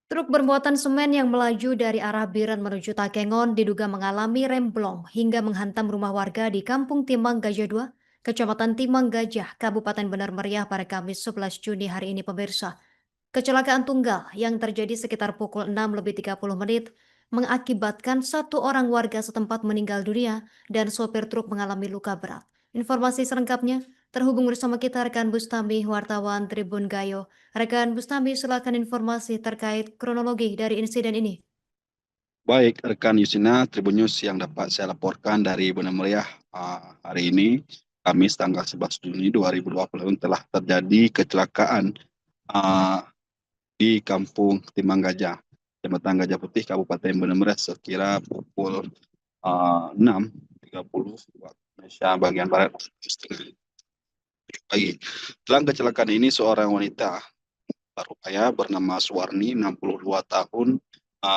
Truk bermuatan semen yang melaju dari arah Biren menuju Takengon diduga mengalami remblong hingga menghantam rumah warga di Kampung Timang Gajah 2, Kecamatan Timang Gajah, Kabupaten Benar Meriah pada Kamis 11 Juni hari ini pemirsa. Kecelakaan tunggal yang terjadi sekitar pukul 6:30 mengakibatkan satu orang warga setempat meninggal dunia dan sopir truk mengalami luka berat. Informasi selengkapnya terhubung bersama kita rekan Bustami, wartawan Tribun Gayo. Rekan Bustami, silakan informasi terkait kronologi dari insiden ini. Baik, rekan Yusina, Tribun News yang dapat saya laporkan dari Benar Meriah hari ini, Kamis tanggal 11 Juni 2020 telah terjadi kecelakaan ah, di Kampung Timang Gajah, Kecamatan Gajah Putih, Kabupaten Benar Meriah sekira pukul 6:30 waktu Indonesia bagian Barat pagi. Dalam kecelakaan ini seorang wanita berupaya bernama Suwarni, 62 tahun,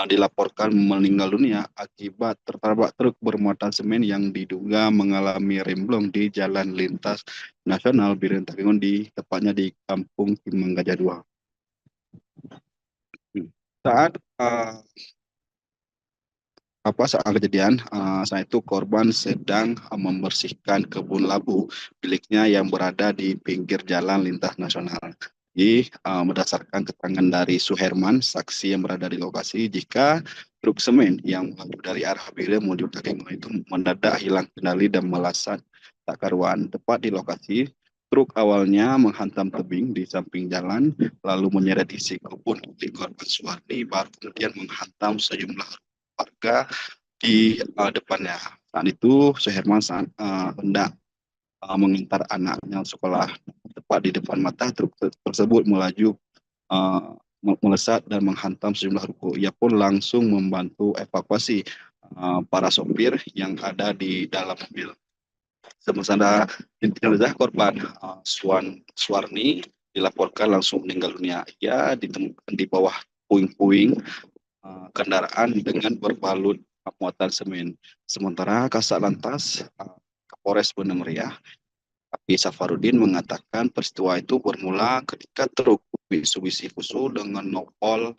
dilaporkan meninggal dunia akibat tertabrak truk bermuatan semen yang diduga mengalami remblong di Jalan Lintas Nasional Biren Takengon tepatnya di Kampung Timang Gajah 2. Saat saat kejadian, saat itu korban sedang membersihkan kebun labu miliknya yang berada di pinggir jalan lintas nasional. Jadi, berdasarkan keterangan dari Suherman, saksi yang berada di lokasi, jika truk semen yang melaju dari arah Bire menuju Takengon itu mendadak hilang kendali dan melesat tak karuan. Tepat di lokasi, truk awalnya menghantam tebing di samping jalan, lalu menyeret isi kebun di korban Suwarni, baru kemudian menghantam sejumlah warga di depannya. Saat itu Suherman hendak mengantar anaknya sekolah. Tepat di depan mata truk tersebut melaju uh, melesat dan menghantam sejumlah ruko. Ia pun langsung membantu evakuasi para sopir yang ada di dalam mobil. Sementara jenazah korban Suwarni dilaporkan langsung meninggal dunia. Ia ditemukan di bawah puing-puing kendaraan dengan berbalut muatan semen. Sementara Kasat Lantas Kapolres Benar Meriah, Api Safarudin mengatakan peristiwa itu bermula ketika truk Mitsubishi Fuso dengan nopol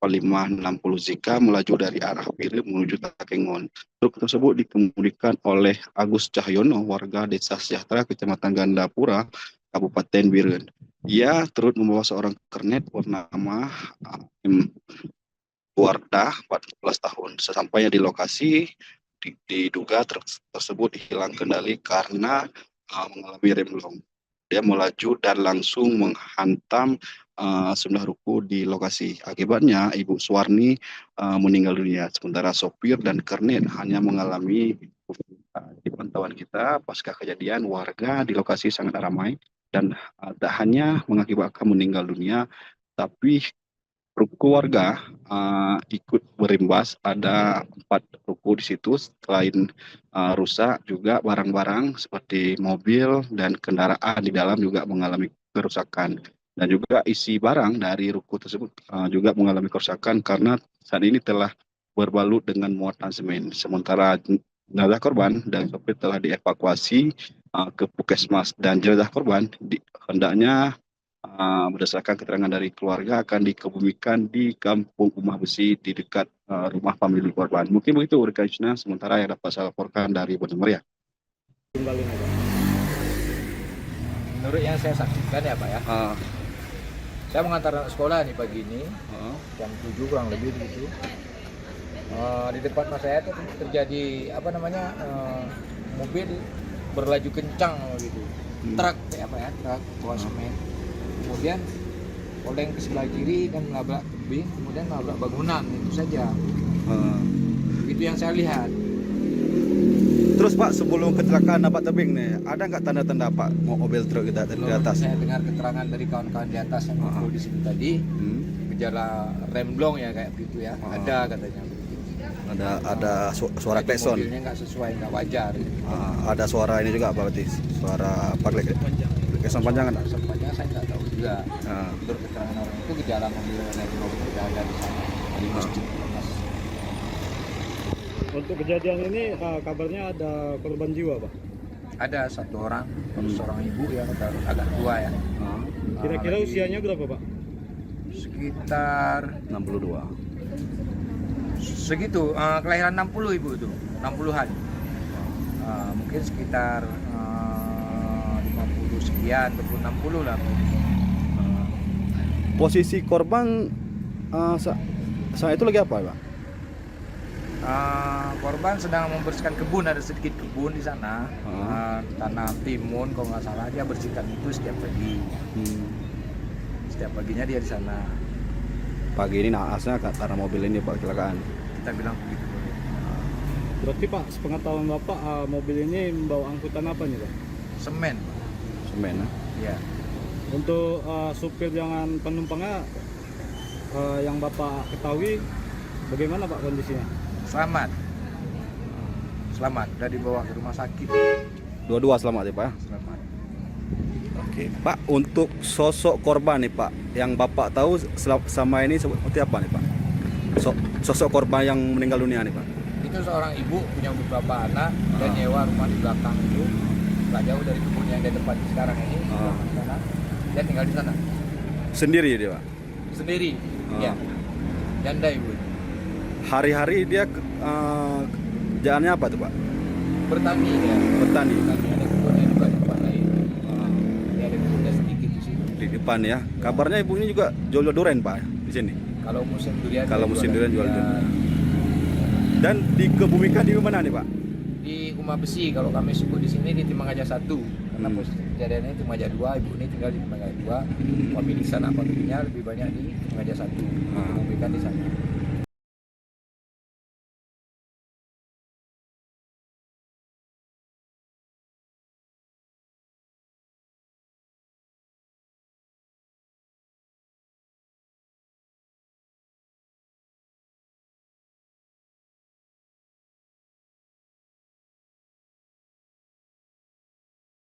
560 Zika melaju dari arah Pire menuju Takengon. Truk tersebut dikemudikan oleh Agus Cahyono, warga Desa Sejahtera, Kecamatan Gandapura, Kabupaten Biren. Ia turut membawa seorang kernet bernama Wardah, 14 tahun. Sesampainya di lokasi, diduga tersebut hilang kendali karena mengalami remblong. Dia melaju dan langsung menghantam sejumlah ruko di lokasi. Akibatnya Ibu Suwarni meninggal dunia, sementara sopir dan kernet hanya mengalami di pantauan kita pasca kejadian warga di lokasi sangat ramai dan tak hanya mengakibatkan meninggal dunia, tapi ruko warga ikut berimbas. Ada 4 ruko di situ. Selain rusak, juga barang-barang seperti mobil dan kendaraan di dalam juga mengalami kerusakan. Dan juga isi barang dari ruko tersebut juga mengalami kerusakan karena saat ini telah berbalut dengan muatan semen. Sementara jenazah korban dan sopir telah dievakuasi ke Puskesmas, dan jenazah korban hendaknya berdasarkan keterangan dari keluarga akan dikebumikan di Kampung Umah Besi di dekat rumah famili korban. Mungkin begitu rekan Yusna, sementara yang dapat saya laporkan dari Benar Meriah. Menurut yang saya saksikan ya Pak ya, saya mengantar anak sekolah nih pagi ini, jam 7 kurang lebih begitu. Di depan mas saya itu terjadi mobil berlaju kencang gitu, truk truk bawa semen. Kemudian oleng ke sebelah kiri dan menabrak tebing, kemudian menabrak bangunan, itu saja. Itu yang saya lihat. Terus Pak, sebelum kecelakaan dapat tebing nih, ada nggak tanda-tanda Pak mobil truk kita dari atas? Saya dengar keterangan dari kawan-kawan di atas yang ngobrol di sini tadi, gejala remblong ya kayak begitu ya, ada katanya. Ada suara klakson. Mobilnya nggak sesuai, nggak wajar. Ada suara ini juga Pak, berarti suara klakson panjang kan? Klakson panjang saya nggak tahu juga. Menurut keterangan orang itu gejala mobil remblong tidak ada di sana di masjid. Untuk kejadian ini kabarnya ada korban jiwa, Pak? Ada satu orang, seorang ibu yang agak tua ya. Kira-kira usianya berapa, Pak? sekitar 62. segitu, kelahiran 60 ibu itu, 60-an. Mungkin sekitar 50 sekian ataupun 60 lah. Posisi korban saat itu lagi apa, Pak? Korban sedang membersihkan kebun, ada sedikit kebun di sana, tanam timun kalau nggak salah, dia bersihkan itu setiap pagi. Setiap paginya dia di sana. Pagi ini naasnya karena mobil ini Pak kecelakaan. Kita bilang begitu. Berarti Pak, sepengetahuan Bapak, mobil ini membawa angkutan apa nih Pak? Semen, Semen. ya. Untuk supir dengan penumpangnya yang Bapak ketahui, bagaimana Pak kondisinya? Selamat, udah dibawa ke rumah sakit. Dua-dua selamat ya Pak. Selamat. Oke, Pak, untuk sosok korban nih Pak, yang Bapak tahu sama ini seperti apa nih Pak? Sosok korban yang meninggal dunia nih Pak. Itu seorang ibu punya beberapa anak dan nyewa rumah di belakang itu, nggak jauh dari kebun yang di depan sekarang ini. Di sana. Dia tinggal di sana Sendiri dia Pak. sendiri, ya. Janda ibu. Hari-hari dia jalannya apa tuh Pak? Bertani dia. Bertani. Ada kebunnya juga di tempat lain. Dia ada kebunnya sedikit di sini. Di depan ya. Kabarnya ibunya juga jual durian Pak di sini. Kalau musim durian. Kalau dia musim jualan. durian jual Ya, durian. Dan dikebumikan di mana nih Pak? di Rumah Besi, kalau kami sebut di sini di Timanggaja 1. Karena posisi kejadiannya Timanggaja 2, ibu ini tinggal di Timanggaja 2. Pemilisan familinya lebih banyak di Timanggaja 1. Dikebumikan di sana.